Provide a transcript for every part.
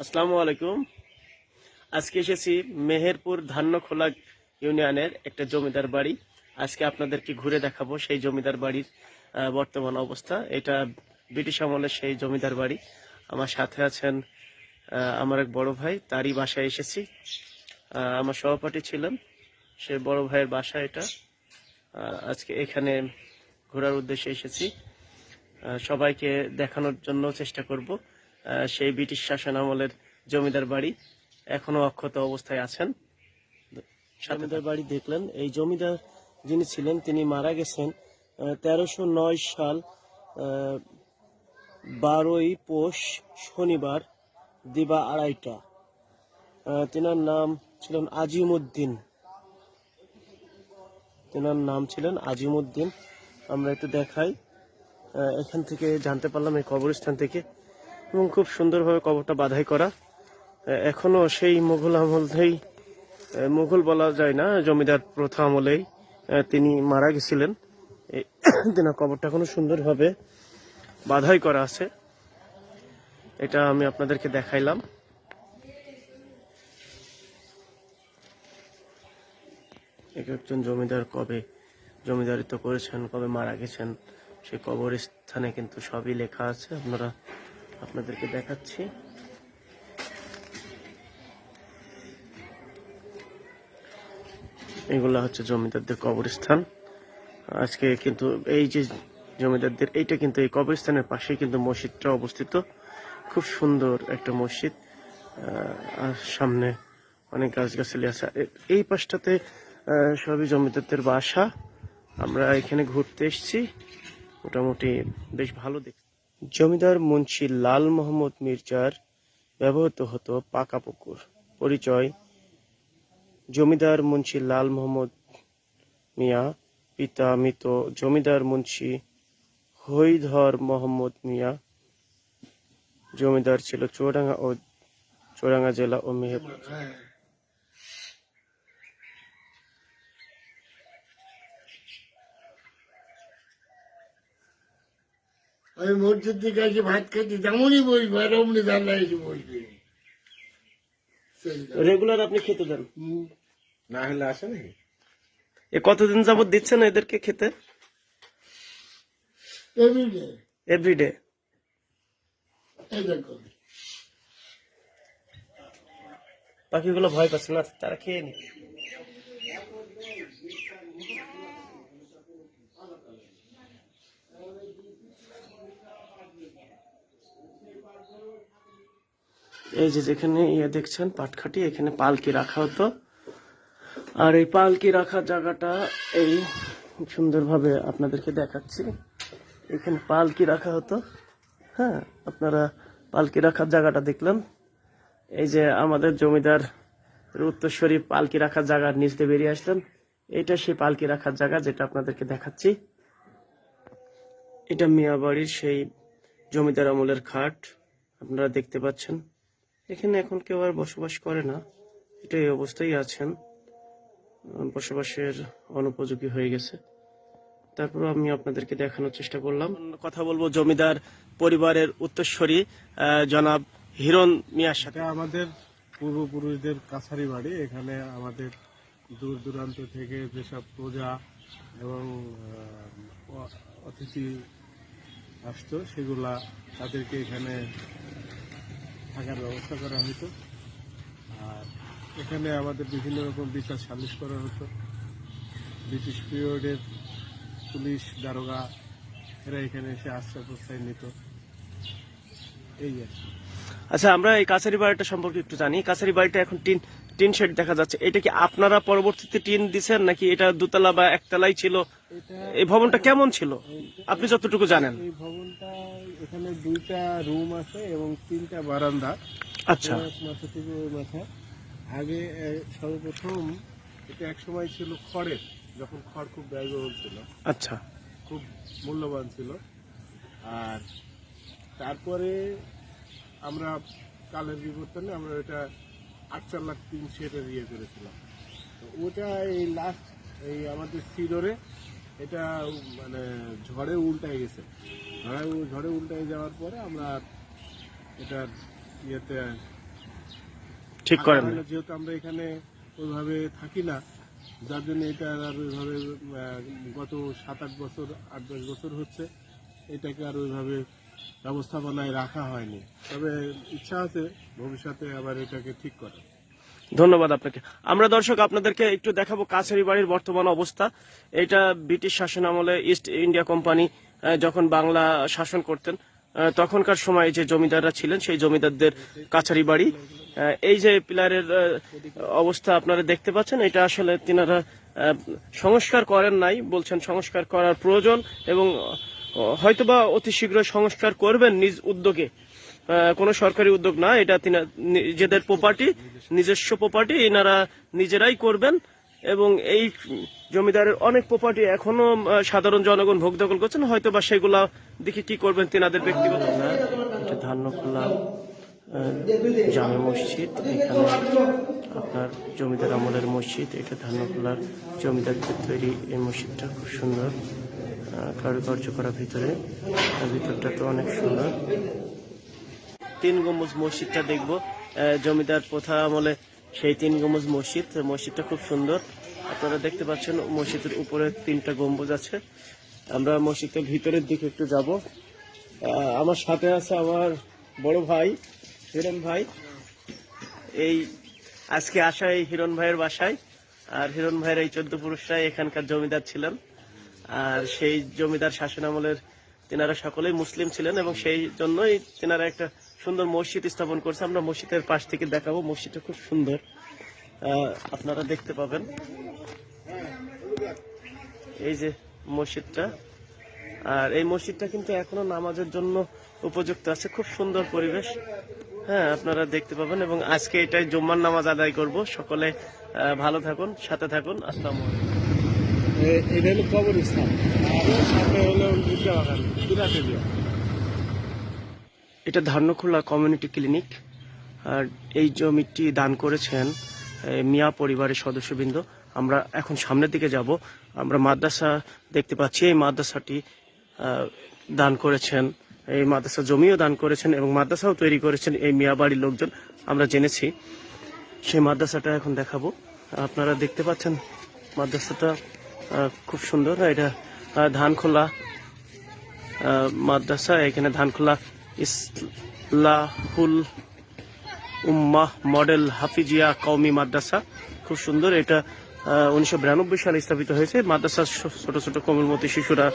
আসসালামু আলাইকুম। আজকে এসেছি মেহেরপুর ধান্যখোলা ইউনিয়নের একটা জমিদার বাড়ি। আজকে আপনাদেরকে ঘুরে দেখাবো সেই জমিদার বাড়ির বর্তমান অবস্থা। এটা ব্রিটিশ আমলের সেই জমিদার বাড়ি। আমার সাথে আছেন আমার এক বড় ভাই, তারই বাসায় এসেছি। আমার সহপাঠী ছিলেন, সে বড় ভাইয়ের বাসা এটা। আজকে এখানে ঘোরার উদ্দেশ্যে এসেছি। সবাইকে দেখানোর জন্য চেষ্টা করব সেই ব্রিটিশ শাসন আমলের জমিদার বাড়ি এখনো অক্ষত অবস্থায় আছেন। জমিদার বাড়ি দেখলেন, এই জমিদার যিনি ছিলেন তিনি মারা গেছেন 1309 সাল 12ই পৌষ শনিবার দিবা 2:30টা। তেনার নাম ছিলেন আজিমুদ্দিন। আমরা একটু দেখাই, এখান থেকে জানতে পারলাম এই কবরস্থান থেকে, এবং খুব সুন্দরভাবে কবরটা বাঁধাই করা। এখনো সেই মুঘল আমলেই, মুঘল বলা যায় না, জমিদার প্রথা আমলেই তিনি মারা গেছিলেন। তেনার কবরটা এখনো সুন্দরভাবে বাঁধাই করা আছে। এটা আমি আপনাদেরকে দেখাইলাম। একজন জমিদার কবে জমিদারিত্ব করেছেন, কবে মারা গেছেন, সেই কবরস্থানে কিন্তু সবই লেখা আছে। আপনাদেরকে দেখাচ্ছি। এগুলা হচ্ছে জমিদারদের কবরস্থান। আজকে কিন্তু এই যে জমিদারদের, এইটা কিন্তু এই কবরস্থানের পাশেই কিন্তু মসজিদটা অবস্থিত। খুব সুন্দর একটা মসজিদ, আর সামনে অনেক গাছগাছালি আছে। এই পাশটাতে সবই জমিদারদের বাসা। আমরা এখানে ঘুরতে এসেছি, মোটামুটি বেশ ভালো দেখছি। জমিদার মুন্সি লাল মোহাম্মদ মির্জার ব্যবহৃত হতো পাকা পুকুর। পরিচয়: জমিদার মুন্সি লাল মোহাম্মদ মিয়া, পিতা মৃত জমিদার মুন্সি হৈধর মোহাম্মদ মিয়া। জমিদার ছিল চুয়াডাঙ্গা জেলা ও মেহেরপুর। আমি মসজিদ থেকে এসে ভাত খেতে যেমনই বসবো আর অমনি দাঁড়া এসে বসবে। রেগুলার আপনি খেতে দেন? না হলে আসে নাকি? এ কতদিন যাবত দিচ্ছেন এদেরকে খেতে? এভরিডে। এভরিডে? এই দেখো, পাখিগুলো ভয় পাচ্ছে না, তারা খেয়ে নি। এই যে যেখানে দেখছেন পাটখাটি, এখানে পালকি রাখা হতো। আর এই পালকি রাখার জায়গাটা এই সুন্দরভাবে আপনাদেরকে দেখাচ্ছি। এখানে পালকি রাখা হতো। হ্যাঁ, আপনারা পালকি রাখার জায়গাটা দেখলেন। এই যে আমাদের জমিদার উত্তরসূরি পালকি রাখার জায়গার নিচ দিয়ে বেরিয়ে আসলেন। এটা সেই পালকি রাখার জায়গা যেটা আপনাদেরকে দেখাচ্ছি। এটা মিয়া বাড়ির সেই জমিদার আমলের খাট, আপনারা দেখতে পাচ্ছেন। এখানে এখন কেউ আর বসবাস করে না, এটা এই অবস্থায় আছেন, বসবাসের অনুপযোগী হয়ে গেছে। তারপর আমি আপনাদেরকে দেখানোর চেষ্টা করলাম। কথা বলবো জমিদার পরিবারের উত্তরসূরি জনাব হিরণ মিয়ার সাথে। আমাদের পূর্বপুরুষদের কাছারি বাড়ি। এখানে আমাদের দূর দূরান্ত থেকে যেসব প্রজা এবং অতিথি আসতো, সেগুলা তাদেরকে এখানে থাকার ব্যবস্থা করা হতো। আর এখানে আমাদের বিভিন্ন রকম বিচার সালিশ করা হতো। ব্রিটিশ পিরিয়ডের পুলিশ, দারোগা এরা এখানে এসে আশ্রয় প্রশ্রয় নিত, এই আর কি। আচ্ছা, আমরা এই কাছারি বাড়িটা সম্পর্কে একটু জানি। কাছারি বাড়িটা এখন টিন শেড দেখা যাচ্ছে। এটা কি আপনারা পরবর্তীতে টিন দিচ্ছেন নাকি এটা দোতলা বা একতলাই ছিল? এই ভবনটা কেমন ছিল আপনি যতটুকু জানেন? এই ভবনটা, এখানে 2টা রুম আছে এবং 3টা বারান্দা। আচ্ছা, মাথা থেকে ওই মাথা। আগে সর্বপ্রথম এটা এক সময় ছিল খড়ের, যখন খড় খুব ব্যয়বহুল ছিল, আচ্ছা, খুব মূল্যবান ছিল। আর তারপরে আমরা কালের বিবর্তনে আমরা এটা 8 লাখ টিন শেডের ইয়ে করেছিলাম। তো ওটা এই লাস্ট এই আমাদের সিডরে এটা মানে ঝড়ে উল্টায় গেছে। ঝড়ে উল্টায় যাওয়ার পরে আমরা এটার ইয়েতে ঠিক করেন না। যেহেতু আমরা এখানে ওইভাবে থাকি না, যার জন্য এটা আর ওইভাবে গত 7-8 বছর 8-10 বছর হচ্ছে এটাকে আর ওইভাবে ব্যবস্থাপনায় রাখা হয়নি। তবে ইচ্ছা আছে ভবিষ্যতে আবার এটাকে ঠিক করা। ধন্যবাদ আপনাকে। আমরা দর্শক আপনাদেরকে একটু দেখাবো কাছারি বাড়ির বর্তমান অবস্থা। এটা ব্রিটিশ শাসন আমলে ইস্ট ইন্ডিয়া কোম্পানি যখন বাংলা শাসন করতেন তখনকার সময় যে জমিদাররা ছিলেন সেই জমিদারদের কাছারি বাড়ি। এই যে পিলারের অবস্থা আপনারা দেখতে পাচ্ছেন, এটা আসলে তিনারা সংস্কার করেন নাই, বলছেন সংস্কার করার প্রয়োজন এবং হয়তোবা অতি শীঘ্রই সংস্কার করবেন নিজ উদ্যোগে। কোনো সরকারি উদ্যোগ না, এটা নিজেদের প্রপার্টি, নিজস্ব প্রপার্টি, এনারা নিজেরাই করবেন। এবং এই জমিদারের অনেক প্রপার্টি এখনো সাধারণ জনগণ ভোগ দখল করছেন, হয়তো বা সেগুলা দেখে কি করবেন তেনাদের ব্যক্তিগত। এটা ধান্যখোলা জামে মসজিদ, এখানে আপনার জমিদার আমলের মসজিদ। এটা ধান্যখোলার জমিদারদের তৈরি এই মসজিদটা খুব সুন্দর কারুকার্য করা, ভিতরটা তো অনেক সুন্দর। 3 গম্বুজ মসজিদটা দেখবো, জমিদার প্রথা আমলে সেই 3 গম্বুজ মসজিদটা খুব সুন্দর। আপনারা দেখতে পাচ্ছেন মসজিদের উপরে 3টা গম্বুজ আছে। আমরা মসজিদের ভিতরের দিকে একটু যাব। আমার সাথে আছে আমার বড় ভাই হিরণ ভাই। এই আজকে আসা এই হিরণ ভাইয়ের বাসায়, আর হিরণ ভাইয়ের এই 14 পুরুষরাই এখানকার জমিদার ছিলেন। আর সেই জমিদার শাসন আমলের তেনারা সকলেই মুসলিম ছিলেন এবং সেই জন্যই তেনারা একটা সুন্দর মসজিদ স্থাপন করছে। আমরা মসজিদের পাশ থেকে দেখাবো, মসজিদটা খুব সুন্দর, আপনারা দেখতে পাবেন। এই যে মসজিদটা, আর এই মসজিদটা কিন্তু এখনো নামাজের জন্য উপযুক্ত আছে, খুব সুন্দর পরিবেশ। হ্যাঁ, আপনারা দেখতে পাবেন এবং আজকে এটাই জুম্মার নামাজ আদায় করব। সকলে ভালো থাকুন, সাথে থাকুন। আসসালামু আলাইকুম। এটা হলো কবরস্থান, আর সাথে হলো ভিক্ষা বাগান, বিরাট এরিয়া। এটা ধান্যখোলা কমিউনিটি ক্লিনিক। আর এই জমিটি দান করেছেন মিয়া পরিবারের সদস্যবৃন্দ। আমরা এখন সামনের দিকে যাব। আমরা মাদ্রাসা দেখতে পাচ্ছি, এই মাদ্রাসাটি দান করেছেন, এই মাদ্রাসা জমিও দান করেছেন এবং মাদ্রাসাও তৈরি করেছেন এই মিয়া বাড়ির লোকজন, আমরা জেনেছি। সেই মাদ্রাসাটা এখন দেখাবো। আপনারা দেখতে পাচ্ছেন মাদ্রাসাটা খুব সুন্দর। এটা ধানখোলা মাদ্রাসা, এখানে ধানখোলা ইসলাহুল উম্মাহ মডেল হাফিজিয়া কওমি মাদ্রাসা, খুব সুন্দর। এটা 1992 সালে স্থাপিত হয়েছে। মাদ্রাসার ছোট ছোট কোমলমতি শিশুরা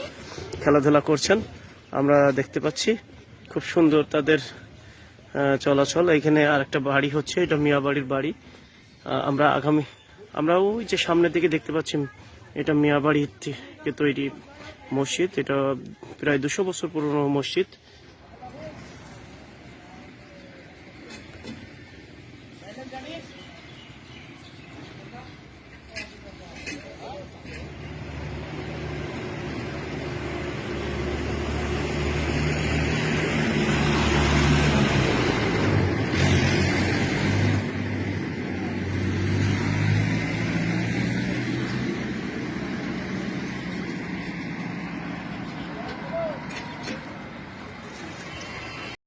খেলাধুলা করছেন, আমরা দেখতে পাচ্ছি। খুব সুন্দর তাদের চলাচল। এখানে আর একটা বাড়ি হচ্ছে, এটা মিয়া বাড়ির বাড়ি। আমরা ওই যে সামনের দিকে দেখতে পাচ্ছি, এটা মিয়া বাড়ির থেকে তৈরি মসজিদ। এটা প্রায় 200 বছর পুরনো মসজিদ।